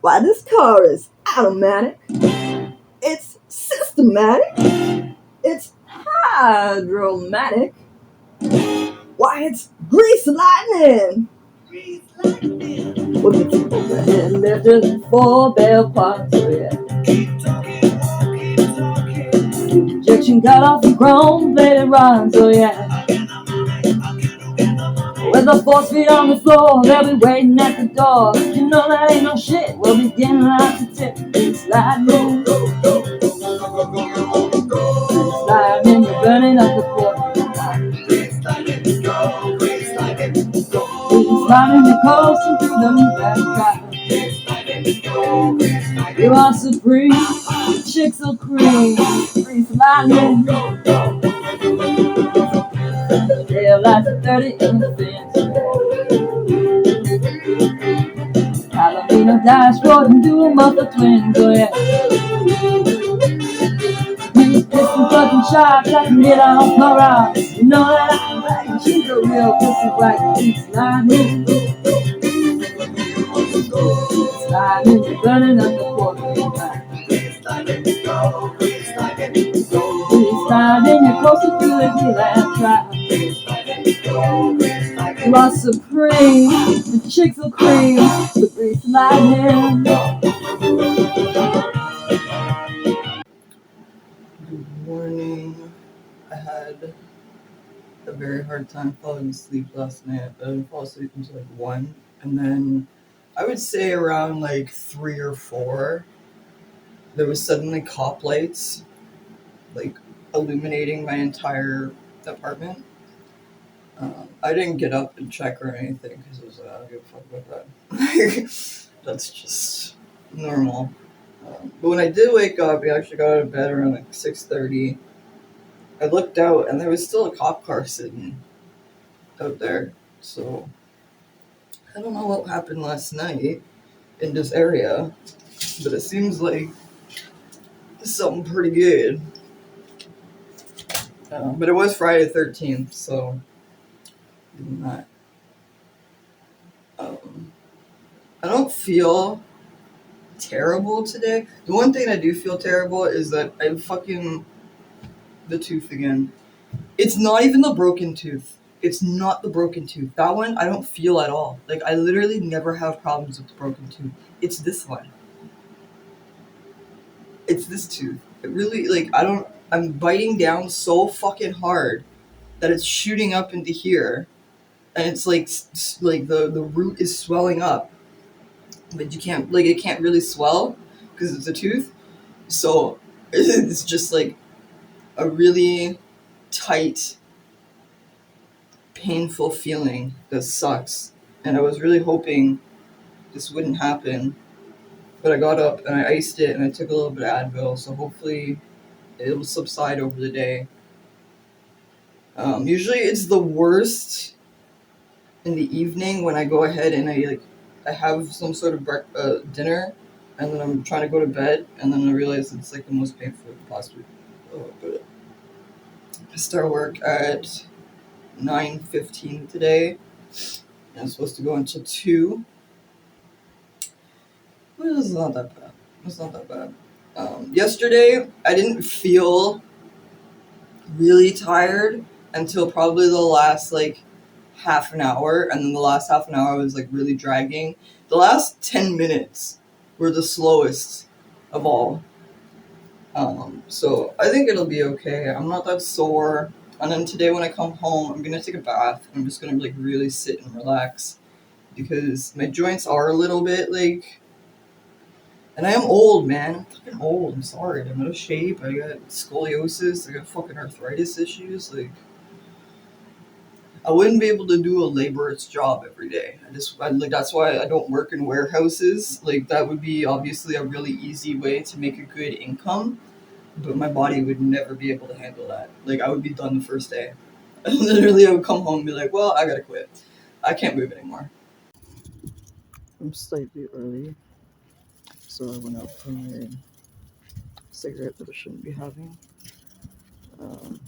Why, this car is automatic. It's systematic. It's hydromatic. Why, it's grease lightning. Grease lightning. With its overhead lifters and 4 bell parts, oh yeah. Keep talking, keep talking. Injection cut off the chrome bladed rods, oh yeah. With the force feet on the floor, they'll be waiting at the door. You know that ain't no shit, we'll be getting out to tip. Grease lightning. Grease lightning, you're burning up the quarter. Grease lightning, go, grease lightning, go. Grease lightning, you're coasting through the back drive. Grease lightning, go, grease lightning. You are supreme, the chicks are cream. Grease lightning, go, go, go. Tail lights at 30 in the fence. Palomino dashboard and dual muffler twins, oh yeah. Use piston fucking shots, I can get on chloride. You know that I can ride, and she's a real pussy white. Grease lightning. Grease lightning, you're burning up the quarter. Grease lightning, go, grease lightning, go. Grease lightning, you're closer to the G-Land tribe. You are supreme, the chicks will cream, the grease lightning. Good morning. I had a very hard time falling asleep last night. I didn't fall asleep until like 1, and then I would say around like 3 or 4, there was suddenly cop lights like illuminating my entire apartment. I didn't get up and check or anything because it was I don't give a fuck about that. That's just normal. But when I did wake up, I actually got out of bed around like 6:30. I looked out and there was still a cop car sitting out there. So I don't know what happened last night in this area, but it seems like something pretty good. But it was Friday the 13th, so not. I don't feel terrible today. The one thing I do feel terrible is that I fucking the tooth again. It's not even the broken tooth. It's not the broken tooth. That one I don't feel at all. Like I literally never have problems with the broken tooth. It's this one. It's this tooth. It really I'm biting down so fucking hard that it's shooting up into here, and it's like the root is swelling up. But you can't it can't really swell because it's a tooth. So it's just like a really tight, painful feeling that sucks. And I was really hoping this wouldn't happen. But I got up and I iced it and I took a little bit of Advil, so hopefully it will subside over the day. Usually it's the worst in the evening when I go ahead and I have some sort of dinner, and then I'm trying to go to bed, and then I realize it's like the most painful last week. But I start work at 9:15 today, and I'm supposed to go until 2. But it's not that bad. It's not that bad. Yesterday, I didn't feel really tired until probably the last half an hour, and then the last half an hour was really dragging. The last 10 minutes were the slowest of all. So I think it'll be okay. I'm not that sore. And then today when I come home, I'm gonna take a bath. I'm just gonna really sit and relax because my joints are a little bit and I am old, man. I'm fucking old. I'm sorry. I'm out of shape. I got scoliosis. I got fucking arthritis issues. I wouldn't be able to do a laborer's job every day. That's why I don't work in warehouses. That would be obviously a really easy way to make a good income, but my body would never be able to handle that. I would be done the first day. Literally, I would come home and be like, well, I gotta quit. I can't move anymore. I'm slightly early, so I went out for my cigarette that I shouldn't be having. And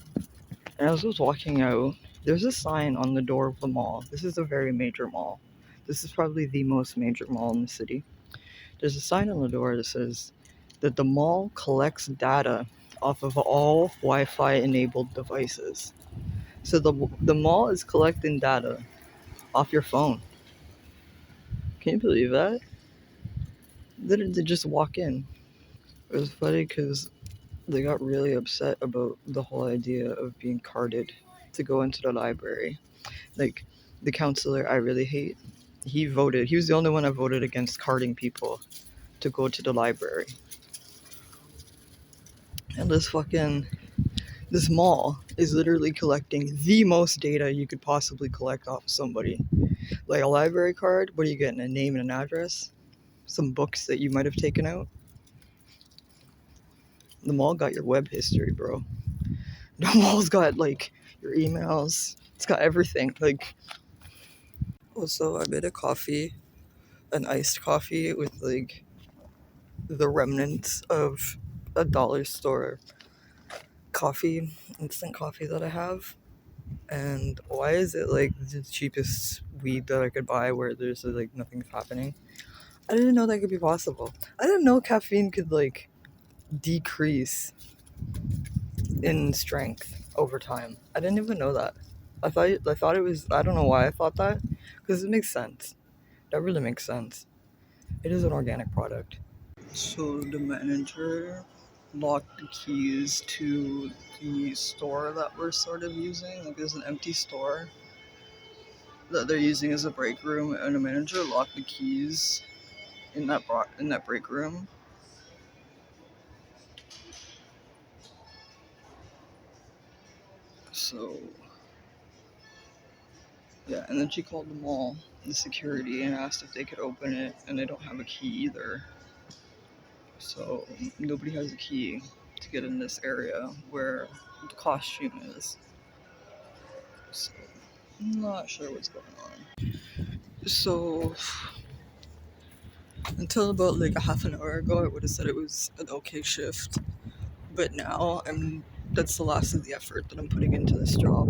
as I was walking out, there's a sign on the door of the mall. This is a very major mall. This is probably the most major mall in the city. There's a sign on the door that says that the mall collects data off of all Wi-Fi enabled devices. So the mall is collecting data off your phone. Can you believe that? They just walk in. It was funny because they got really upset about the whole idea of being carded to go into the library. Like, the counselor I really hate, he was the only one that voted against carding people to go to the library. And this mall is literally collecting the most data you could possibly collect off of somebody. Like a library card, what are you getting? A name and an address? Some books that you might have taken out? The mall got your web history, bro. The mall's got like your emails. It's got everything. Like, also, I made a coffee, an iced coffee with like the remnants of a dollar store coffee, instant coffee that I have. And why is it like the cheapest weed that I could buy where there's like nothing's happening? I didn't know that could be possible. I didn't know caffeine could like decrease in strength over time. I didn't even know that. I thought it was. I don't know why I thought that, because it makes sense. That really makes sense. It is an organic product. So the manager locked the keys to the store that we're sort of using. Like, there's an empty store that they're using as a break room, and the manager locked the keys in that break room. So yeah, and then she called the mall, the security, and asked if they could open it, and they don't have a key either. So nobody has a key to get in this area where the costume is. So I'm not sure what's going on. So until about like a half an hour ago, I would have said it was an okay shift. But now that's the last of the effort that I'm putting into this job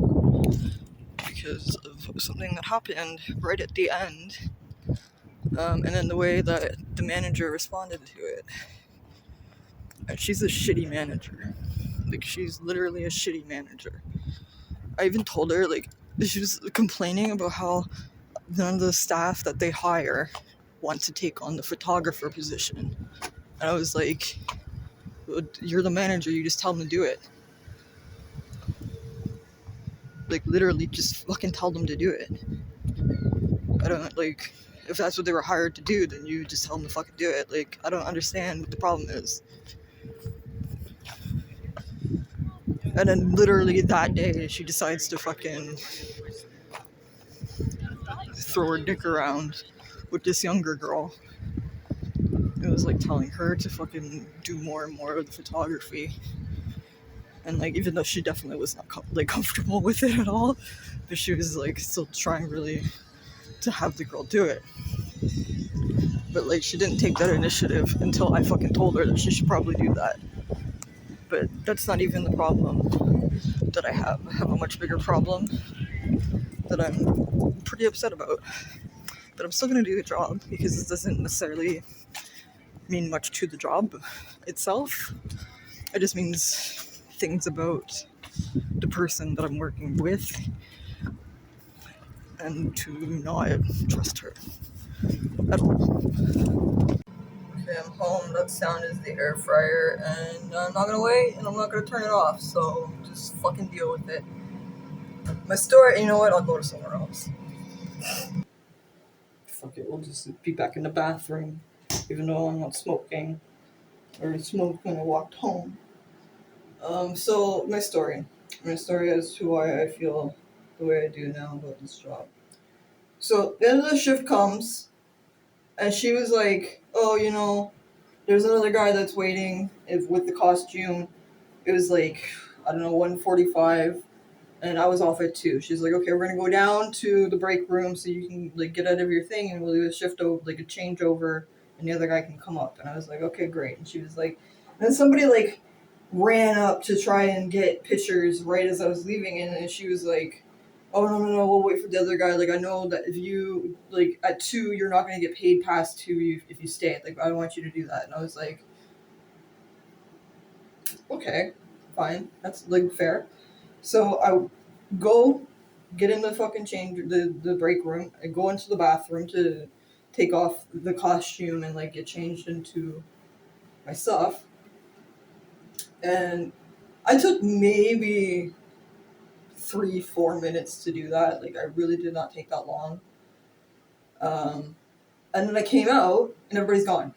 because of something that happened right at the end. And then the way that the manager responded to it. And she's a shitty manager. Like, she's literally a shitty manager. I even told her, like, she was complaining about how none of the staff that they hire want to take on the photographer position. And I was like, you're the manager, you just tell them to do it. Like, literally just fucking tell them to do it. I don't, like, if that's what they were hired to do, then you just tell them to fucking do it. Like, I don't understand what the problem is. And then literally that day, she decides to fucking throw her dick around with this younger girl. It was like telling her to fucking do more and more of the photography. And like, even though she definitely was not comfortable with it at all, but she was like still trying really to have the girl do it. But like, she didn't take that initiative until I fucking told her that she should probably do that. But that's not even the problem that I have. I have a much bigger problem that I'm pretty upset about. But I'm still gonna do the job because it doesn't necessarily mean much to the job itself. It just means things about the person that I'm working with and to not trust her at all. Okay, I'm home. That sound is the air fryer, and I'm not gonna wait, and I'm not gonna turn it off, so just fucking deal with it. My story, you know what? I'll go to somewhere else. Fuck it, we'll just be back in the bathroom, even though I'm not smoking. I already smoked when I walked home. So my story. My story as to why I feel the way I do now about this job. So the end of the shift comes, and she was like, "Oh, there's another guy that's waiting with the costume." It was like, I don't know, 1:45, and I was off at 2. She's like, "Okay, we're gonna go down to the break room so you can like get out of your thing, and we'll do a shift over, like a changeover, and the other guy can come up." And I was like, "Okay, great." And she was like, and then somebody like ran up to try and get pictures right as I was leaving, and she was like, oh no, we'll wait for the other guy. Like I know that if you like at 2, you're not gonna get paid past 2 if you stay. Like I don't want you to do that. And I was like, okay, fine, that's like fair. So I go get in the fucking the break room. I go into the bathroom to take off the costume and like get changed into my stuff. And I took maybe 3-4 minutes to do that. Like I really did not take that long. Um, and then I came out and everybody's gone.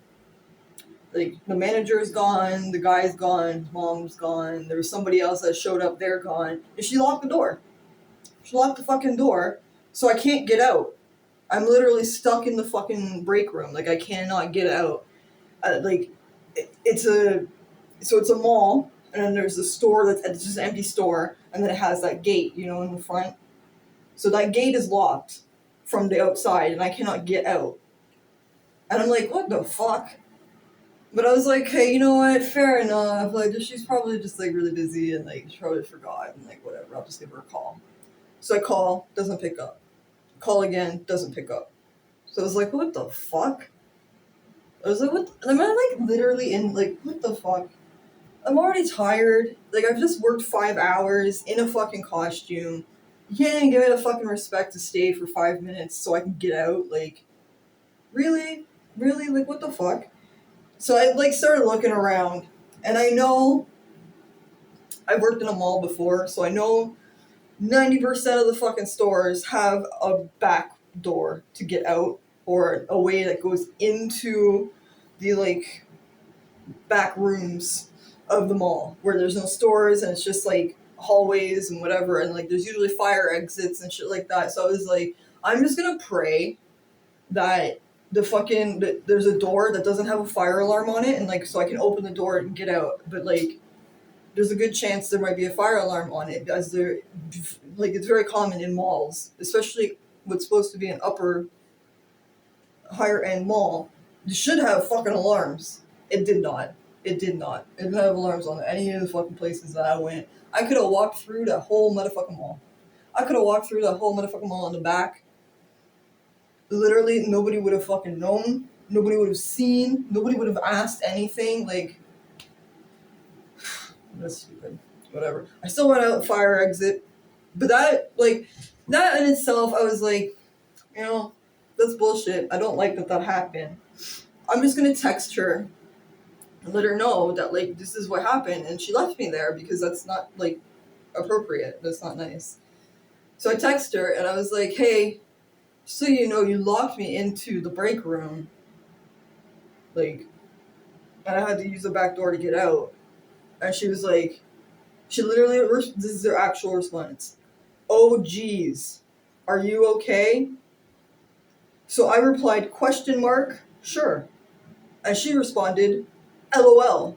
Like the manager's gone, the guy's gone, mom's gone. There was somebody else that showed up, they're gone, and she locked the door. She locked the fucking door, so I can't get out. I'm literally stuck in the fucking break room. Like I cannot get out. Like it's a it's a mall, and then there's a store it's just an empty store, and then it has that gate, in the front. So that gate is locked from the outside, and I cannot get out. And I'm like, what the fuck? But I was like, hey, you know what? Fair enough. Like, she's probably just like really busy, and like she probably forgot, and like whatever. I'll just give her a call. So I call, doesn't pick up. Call again, doesn't pick up. So I was like, what the fuck? I was like, what? Am I like literally in like what the fuck? I'm already tired. Like I've just worked 5 hours in a fucking costume. You can't even give it a fucking respect to stay for 5 minutes so I can get out. Like, really, really, like what the fuck? So I like started looking around, and I know I've worked in a mall before, so I know 90% of the fucking stores have a back door to get out, or a way that goes into the like back rooms of the mall where there's no stores and it's just like hallways and whatever, and like there's usually fire exits and shit like that. So I was like, I'm just gonna pray that there's a door that doesn't have a fire alarm on it, and like so I can open the door and get out. But like there's a good chance there might be a fire alarm on it, as it's very common in malls, especially what's supposed to be an upper higher end mall. You should have fucking alarms. It did not. It did not. It didn't have alarms on any of the fucking places that I went. I could have walked through that whole motherfucking mall. I could have walked through that whole motherfucking mall in the back. Literally, nobody would have fucking known. Nobody would have seen. Nobody would have asked anything. Like, that's stupid. Whatever. I still went out fire exit. But that in itself, I was like, that's bullshit. I don't like that happened. I'm just gonna text her and let her know that, like, this is what happened, and she left me there because that's not, like, appropriate. That's not nice. So I text her, and I was like, hey, so you know, you locked me into the break room, like, and I had to use the back door to get out. And she was like, this is her actual response. Oh, geez, are you okay? So I replied, question mark, sure. And she responded, LOL.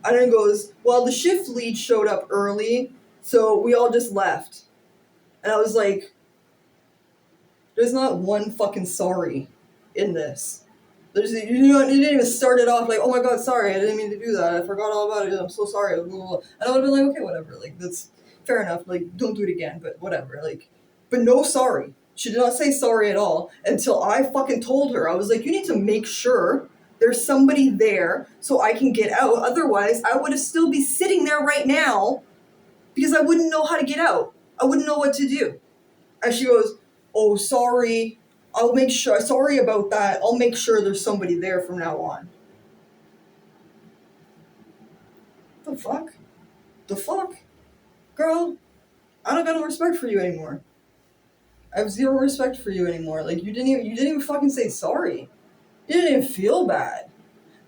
And then goes, well, the shift lead showed up early, so we all just left. And I was like, there's not one fucking sorry in this. You didn't even start it off like, oh my god, sorry, I didn't mean to do that. I forgot all about it. I'm so sorry. And I would have been like, okay, whatever. Like, that's fair enough. Like, don't do it again, but whatever. Like, but no sorry. She did not say sorry at all until I fucking told her. I was like, you need to make sure there's somebody there so I can get out. Otherwise, I would have still be sitting there right now because I wouldn't know how to get out. I wouldn't know what to do. And she goes, oh, sorry. I'll make sure. Sorry about that. I'll make sure there's somebody there from now on. The fuck? The fuck? Girl, I don't got no respect for you anymore. I have zero respect for you anymore. Like, you didn't even fucking say sorry. You didn't even feel bad.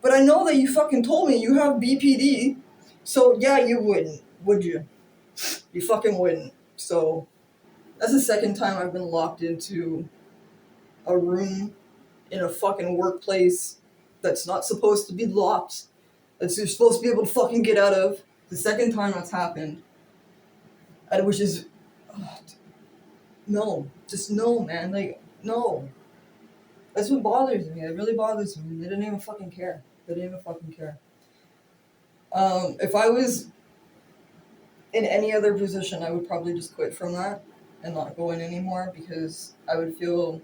But I know that you fucking told me you have BPD. So, yeah, you wouldn't, would you? You fucking wouldn't. So, that's the second time I've been locked into a room in a fucking workplace that's not supposed to be locked, that you're supposed to be able to fucking get out of. The second time that's happened. And which is, no. Just no, man. Like, no. That's what bothers me. It really bothers me. They didn't even fucking care. They didn't even fucking care. If I was in any other position, I would probably just quit from that. and not go in anymore because I would feel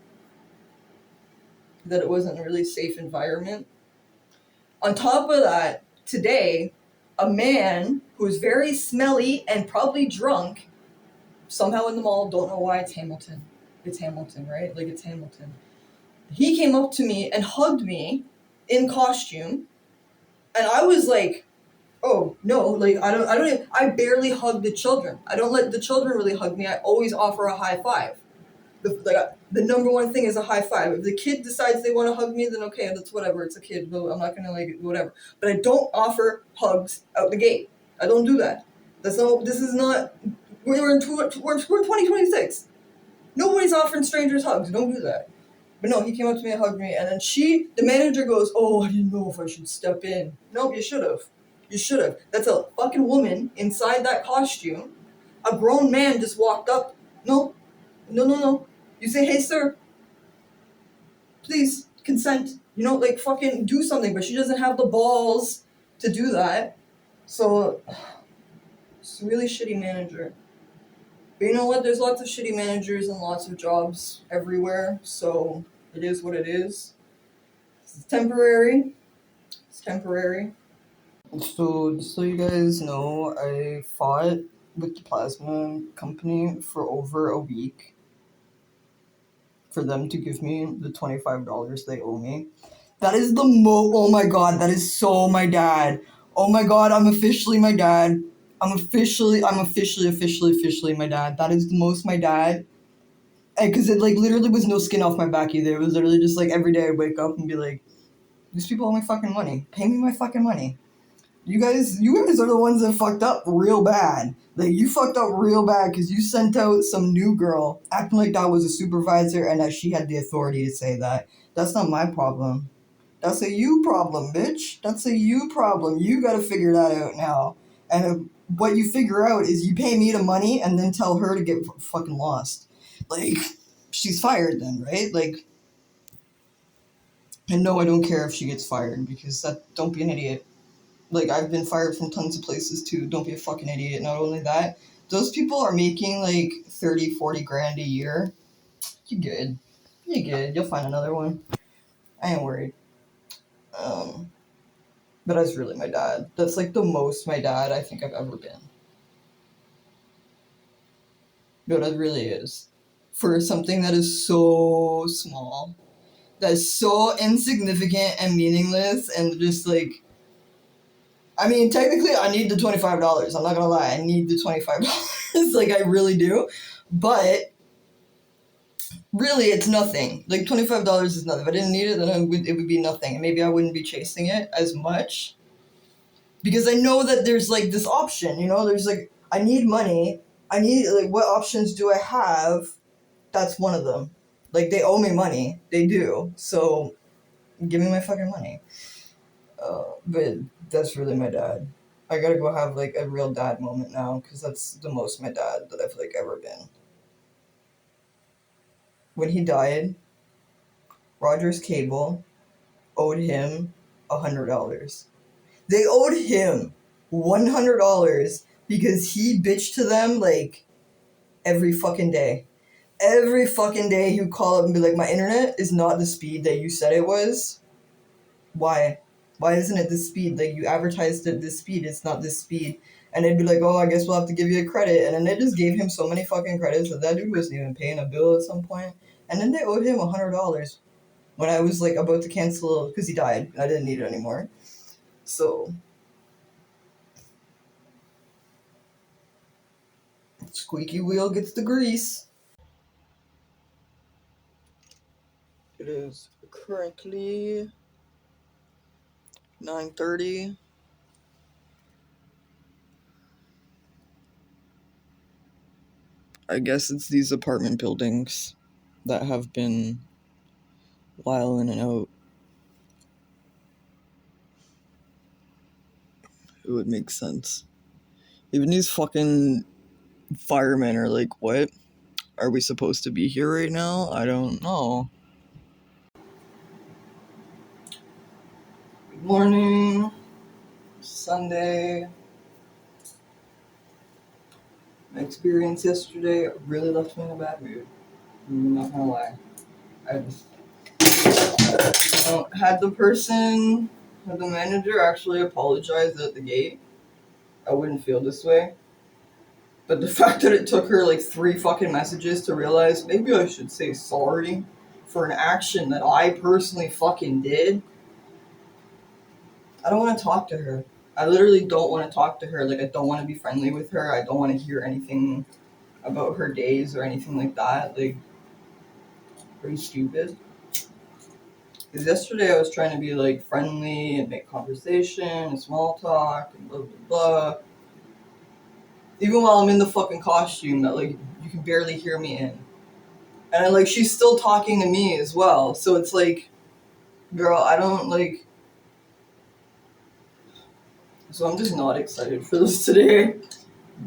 that it wasn't a really safe environment. On top of that, today, a man who is very smelly and probably drunk, somehow in the mall, don't know why, it's Hamilton. It's Hamilton, right? Like, it's Hamilton. He came up to me and hugged me in costume, and I was like, oh, no, like, I barely hug the children. I don't let the children really hug me. I always offer a high five. The number one thing is a high five. If the kid decides they want to hug me, then okay, that's whatever. It's a kid. I'm not gonna like whatever. But I don't offer hugs out the gate. I don't do that. That's not. This is not. We're in 2026. Nobody's offering strangers hugs. Don't do that. But no, he came up to me and hugged me, and then the manager goes, "Oh, I didn't know if I should step in." No, you should have. You should have. That's a fucking woman inside that costume. A grown man just walked up. No, no. You say, "Hey, sir, please consent." You know, like fucking do something. But she doesn't have the balls to do that. So, it's a really shitty manager. But you know what? There's lots of shitty managers and lots of jobs everywhere. So it is what it is. It's temporary. It's temporary. So, just so you guys know, I fought with the plasma company for over a week for them to give me the $25 they owe me. That is oh my god, that is so my dad. Oh my god, I'm officially my dad. I'm officially my dad. That is the most my dad. Because it like literally was no skin off my back either. It was literally just like every day I'd wake up and be like, these people owe me fucking money. Pay me my fucking money. You guys are the ones that fucked up real bad. Like, you fucked up real bad because you sent out some new girl acting like that was a supervisor and that she had the authority to say that. That's not my problem. That's a you problem, bitch. That's a you problem. You gotta figure that out now. And what you figure out is you pay me the money and then tell her to get fucking lost. Like, she's fired then, right? Like, and no, I don't care if she gets fired because don't be an idiot. Like, I've been fired from tons of places too. Don't be a fucking idiot. Not only that, those people are making like 30, 40 grand a year. You good. You good. You'll find another one. I ain't worried. But that's really my dad. That's like the most my dad I think I've ever been. But it really is. For something that is so small, that is so insignificant and meaningless, and just like, I mean, technically I need the $25. I'm not gonna lie, I need the $25. Like, I really do. But really, it's nothing. Like, $25 is nothing. If I didn't need it, then it would be nothing. And maybe I wouldn't be chasing it as much. Because I know that there's, like, this option, you know? There's, like, I need money. I need, like, what options do I have? That's one of them. Like, they owe me money. They do. So, give me my fucking money. But that's really my dad. I gotta go have, like, a real dad moment now, because that's the most my dad that I've, like, ever been. When he died, Rogers Cable owed him $100. They owed him $100 because he bitched to them, like, every fucking day. Every fucking day he would call up and be like, my internet is not the speed that you said it was. Why? Why isn't it this speed? Like, you advertised it this speed, it's not this speed. And they'd be like, oh, I guess we'll have to give you a credit. And then they just gave him so many fucking credits that dude wasn't even paying a bill at some point. And then they owed him $100 when I was, like, about to cancel, because he died. I didn't need it anymore. So, squeaky wheel gets the grease. It is currently 9:30. I guess it's these apartment buildings that have been while in and out. It would make sense. Even these fucking firemen are like, what? Are we supposed to be here right now? I don't know. Good morning. Sunday. My experience yesterday really left me in a bad mood. I'm not gonna lie. I just had the manager actually apologize at the gate, I wouldn't feel this way. But the fact that it took her like 3 fucking messages to realize maybe I should say sorry for an action that I personally fucking did, I don't want to talk to her. I literally don't want to talk to her. Like, I don't want to be friendly with her. I don't want to hear anything about her days or anything like that. Like, pretty stupid. Because yesterday I was trying to be like friendly and make conversation and small talk and blah blah blah. Even while I'm in the fucking costume that like you can barely hear me in. And like she's still talking to me as well. So it's like, girl, I don't like. So I'm just not excited for this today.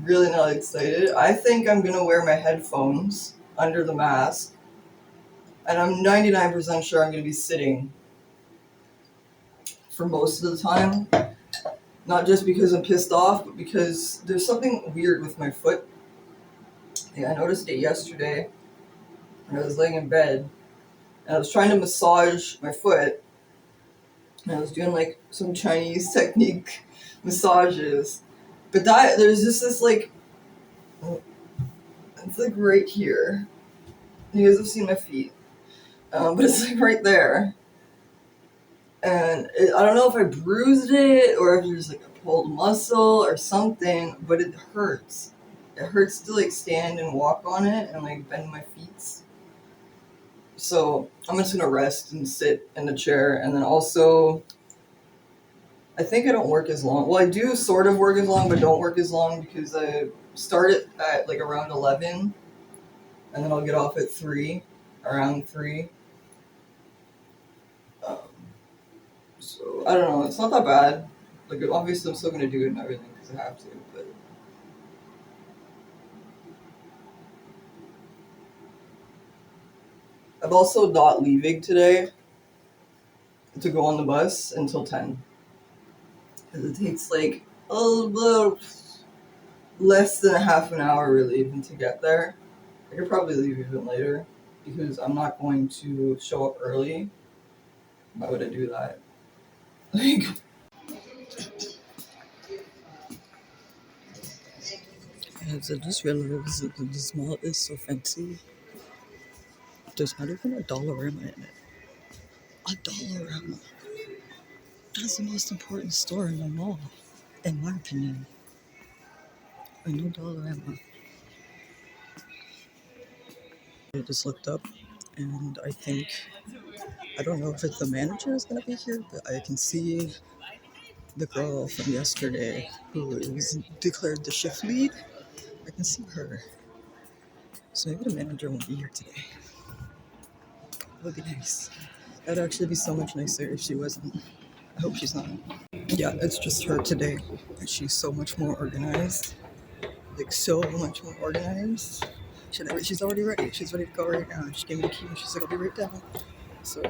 Really not excited. I think I'm gonna wear my headphones under the mask. And I'm 99% sure I'm gonna be sitting for most of the time. Not just because I'm pissed off, but because there's something weird with my foot. Yeah, I noticed it yesterday when I was laying in bed. And I was trying to massage my foot. And I was doing like some Chinese technique massages. But there's just this like, it's like right here. You guys have seen my feet. But it's like right there. And I don't know if I bruised it or if there's like a pulled muscle or something, but it hurts. It hurts to like stand and walk on it and like bend my feet. So I'm just gonna rest and sit in the chair. And then also, I think I don't work as long. Well, I do sort of work as long, but don't work as long because I start it at like around 11 and then I'll get off at 3, around 3. So I don't know. It's not that bad. Like obviously, I'm still gonna do it and everything because I have to. But I'm also not leaving today to go on the bus until 10 because it takes like a little less than a half an hour really even to get there. I could probably leave even later because I'm not going to show up early. Why would I do that? Like. Yes, I just realized that this mall is so fancy. There's not even a Dollarama in it. A Dollarama. That's the most important store in the mall, in my opinion. I know Dollarama. I just looked up, and I don't know if it's the manager is gonna be here, but I can see the girl from yesterday who is declared the shift lead. I can see her. So maybe the manager won't be here today. That would be nice. That'd actually be so much nicer if she wasn't. I hope she's not. Yeah, it's just her today. And she's so much more organized. Like, so much more organized. She's already ready. She's ready to go right now. She gave me the key and she's like, I'll be right down. So,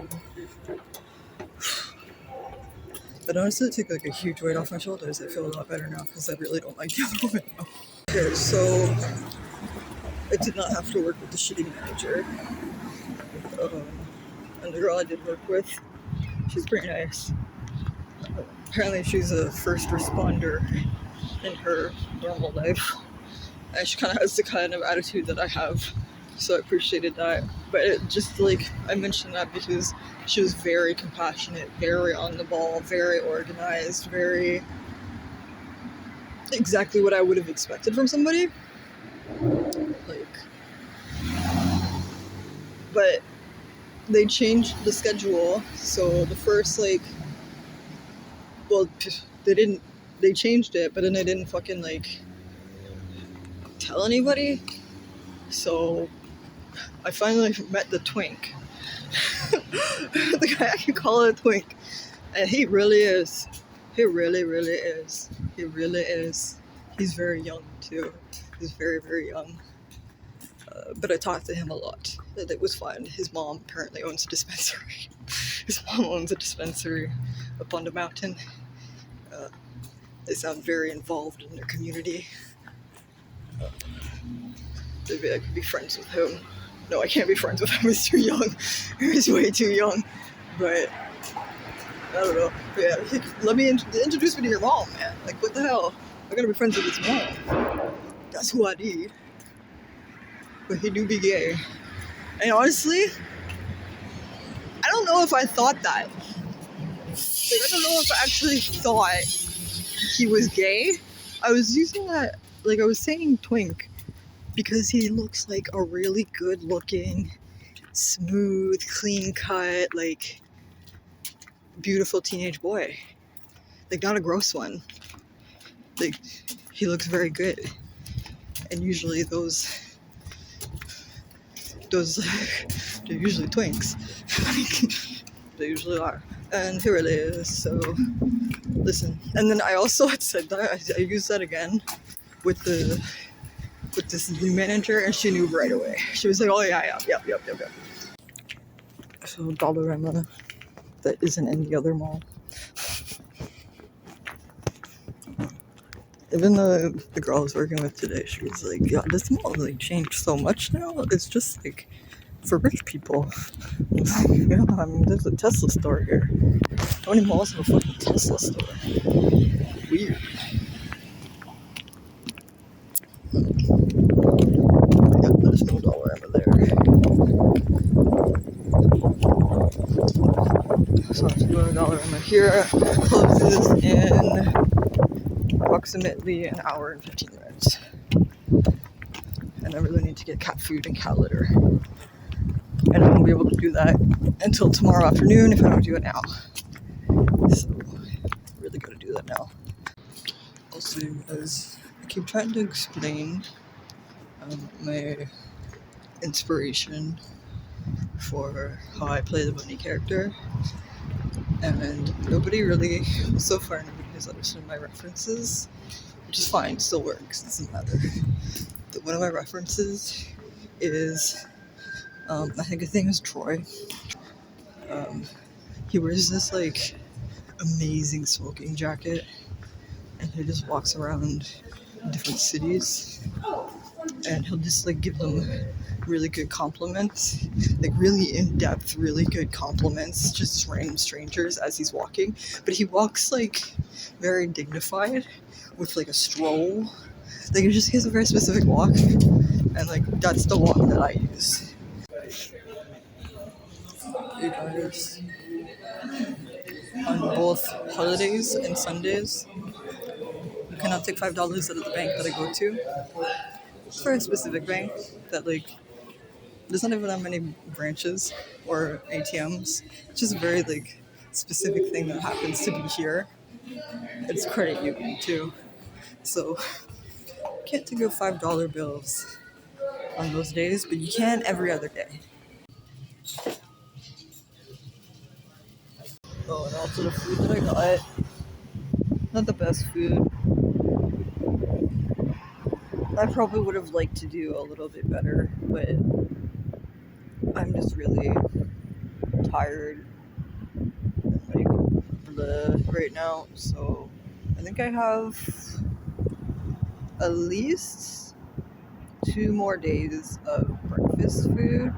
but honestly, it took like a huge weight off my shoulders. I feel a lot better now because I really don't like the other woman now. Okay, so I did not have to work with the shitty manager. And the girl I did work with, she's pretty nice. Apparently she's a first responder in her normal life. And she kind of has the kind of attitude that I have. So I appreciated that. But it just like, I mentioned that because she was very compassionate, very on the ball, very organized, very exactly what I would have expected from somebody. Like, but they changed the schedule. So the first they changed it, but then they didn't fucking tell anybody. So I finally met the twink. The guy, I can call it a twink. And he really is. He really, really is. He really is. He's very young too. He's very, very young. But I talked to him a lot. It was fun. His mom apparently owns a dispensary. His mom owns a dispensary up on the mountain. They sound very involved in their community. maybe I could be friends with him. No, I can't be friends with him. He's too young. He's way too young. But I don't know. But yeah, let me introduce me to your mom, man. Like, what the hell? I gotta be friends with his mom. That's who I need. But he do be gay. And honestly, I don't know if I thought that. Like, I don't know if I actually thought he was gay. I was using that, like, I was saying twink because he looks like a really good looking, smooth, clean cut, like, beautiful teenage boy. Like, not a gross one. Like, he looks very good. And usually those they're usually twinks. They usually are. And here it is. So listen. And then I also had said that I used that again with this new manager, and she knew right away. She was like, "Oh yeah, yep." So Dollarama that isn't in the other mall. Even the girl I was working with today, she was like, "Yeah, this mall like changed so much now. It's just like for rich people." I was like, yeah, I mean, there's a Tesla store here. How many malls have a fucking Tesla store? Weird. Yeah, there's no Dollarama there. So if you go to Dollarama here, it closes in approximately an hour and 15 minutes. And I really need to get cat food and cat litter. And I won't be able to do that until tomorrow afternoon if I don't do it now. So, really gotta do that now. Also, as I keep trying to explain my inspiration for how I play the bunny character, and nobody really, so far nobody has understood my references, which is fine, still works, doesn't matter. But one of my references is, I think his name is Troy. He wears this like amazing smoking jacket, and he just walks around different cities, and he'll just like give them really good compliments, like really in-depth, really good compliments, just random strangers as he's walking. But he walks like very dignified with like a stroll. Like he has a very specific walk, and like that's the walk that I use. Hey guys, on both holidays and Sundays, you cannot take $5 out of the bank that I go to. For a specific bank that like there's not even that many branches or ATMs. It's just a very like specific thing that happens to be here. It's credit union too. So you can't take out $5 bills on those days, but you can every other day. Oh, and also the food that I got, not the best food. I probably would have liked to do a little bit better, but I'm just really tired and like bleh right now. So I think I have at least 2 more days of breakfast food.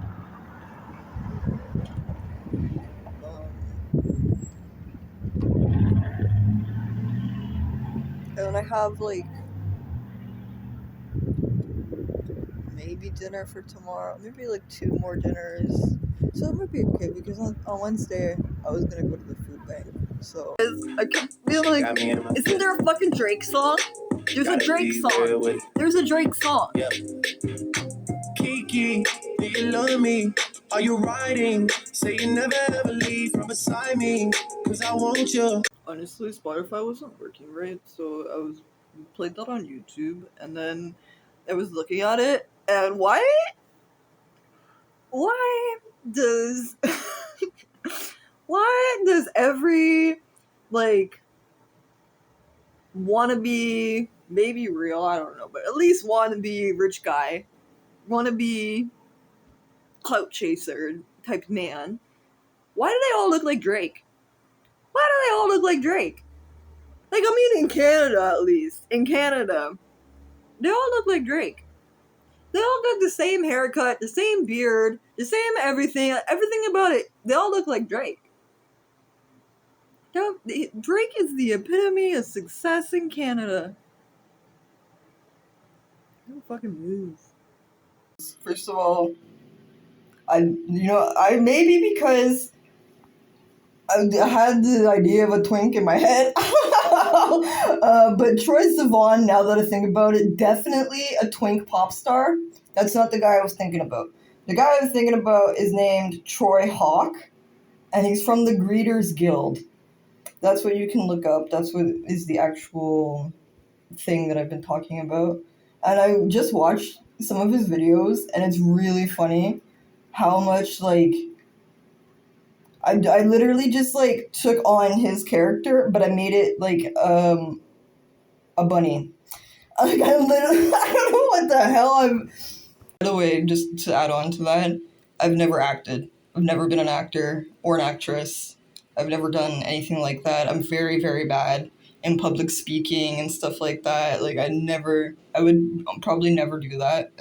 And I have like maybe dinner for tomorrow, maybe like 2 more dinners. So it might be okay because on Wednesday I was gonna go to the food bank. So I can feel like, isn't there a fucking Drake song? There's a Drake song. There's a Drake song. Yeah. Kiki, do you love me? Are you riding? Say you never ever leave from beside me, cause I want you. Honestly, Spotify wasn't working right, so I played that on YouTube, and then I was looking at it, and why does why does every like wannabe, maybe real, I don't know, but at least wannabe rich guy, wannabe clout chaser type man, why do they all look like Drake? Why do they all look like Drake? Like, I mean, in Canada, at least. In Canada, they all look like Drake. They all got the same haircut, the same beard, the same everything about it. They all look like Drake. Drake is the epitome of success in Canada. Don't fucking move. First of all, I maybe because I had the idea of a twink in my head. But Troye Sivan, now that I think about it, definitely a twink pop star. That's not the guy I was thinking about. The guy I was thinking about is named Troy Hawk, and he's from the Greeters Guild. That's what you can look up. That's what is the actual thing that I've been talking about. And I just watched some of his videos, and it's really funny how much, like, I literally just, like, took on his character, but I made it, like, a bunny. Like, I literally, I don't know what the hell By the way, just to add on to that, I've never acted. I've never been an actor or an actress. I've never done anything like that. I'm very, very bad in public speaking and stuff like that. Like, I would probably never do that.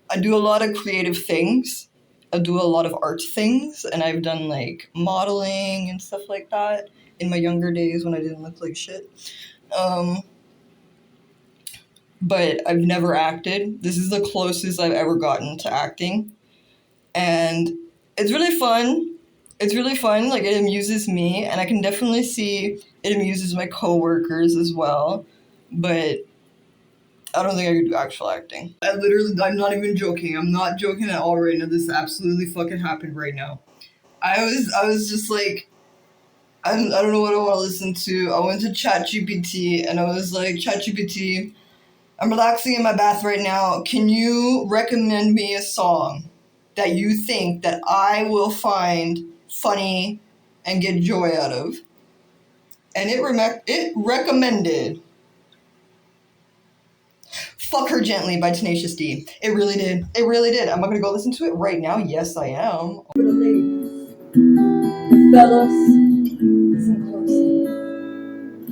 I do a lot of creative things. I do a lot of art things, and I've done, like, modeling and stuff like that in my younger days when I didn't look like shit. But I've never acted. This is the closest I've ever gotten to acting. And it's really fun. It's really fun. Like, it amuses me, and I can definitely see it amuses my coworkers as well. But I don't think I could do actual acting. I'm not even joking. I'm not joking at all right now. This absolutely fucking happened right now. I was just like, I don't know what I want to listen to. I went to ChatGPT, and I was like, ChatGPT, I'm relaxing in my bath right now. Can you recommend me a song that you think that I will find funny and get joy out of? And it recommended Fuck Her Gently by Tenacious D. It really did. It really did. Am I gonna go listen to it right now? Yes, I am. For the ladies, fellas, listen closely.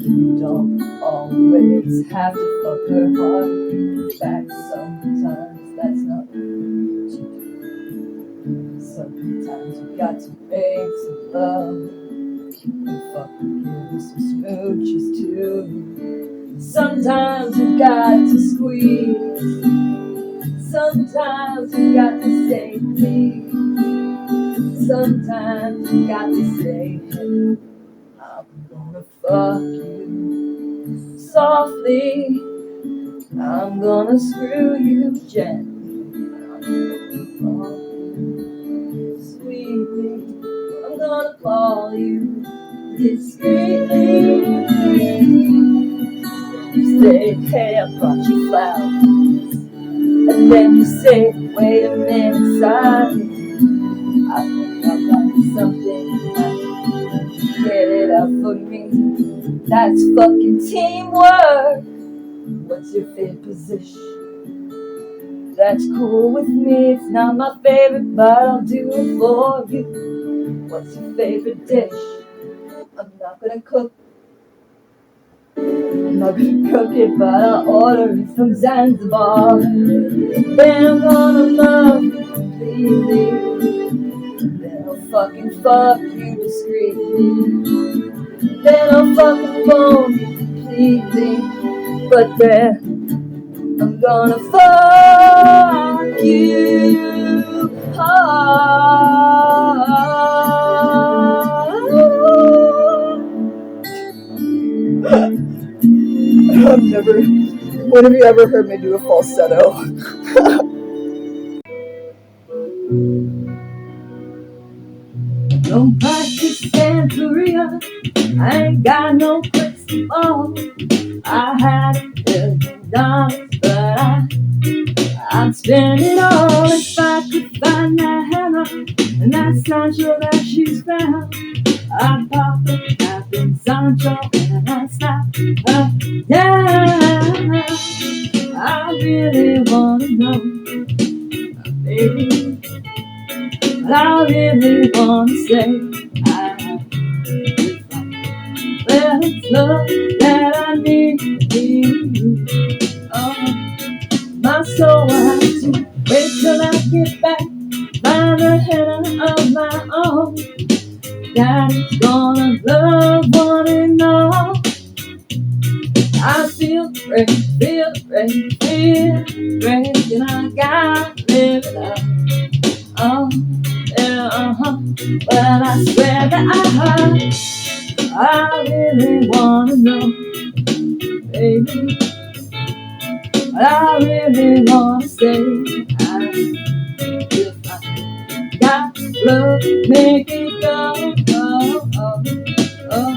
You don't always have to fuck her hard. In fact, sometimes that's not what you do. Sometimes you got to make some love. And fuck her, give her some smooches too. Sometimes you got to squeeze. Sometimes you got to say please. Sometimes you got to say, hey, I'm gonna fuck you softly. I'm gonna screw you gently. I'm gonna call you sweetly. I'm gonna call you discreetly. You say, hey, I brought you flowers. And then you say, wait a minute, silent. I think I've got something. Get it up for me. That's fucking teamwork. What's your favorite position? That's cool with me. It's not my favorite, but I'll do it for you. What's your favorite dish? I'm not gonna cook. I'm not gonna cook it, but I'll order it from Zanzibar. Then I'm gonna love you completely. Then I'll fucking fuck you discreetly. Then I'll fucking bone you completely. But then I'm gonna fuck you hard. I've never. When have you ever heard me do a falsetto? Don't practice Santeria. I ain't got no crystal ball. I had $1 billion, but I'd spend it all if I could find that hammer and that Sancho that she's found. I'd pop a cap in Sancho and I'd slap her down. I really wanna know, baby, but I really wanna say, well, it's love that I need. Oh, my soul has that is gonna love one another. I feel great, and I gotta live it up. Oh, yeah, but I swear that I really wanna know, baby. I really wanna say, if I got love, make it go, oh, oh, oh.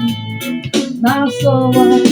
Now so what?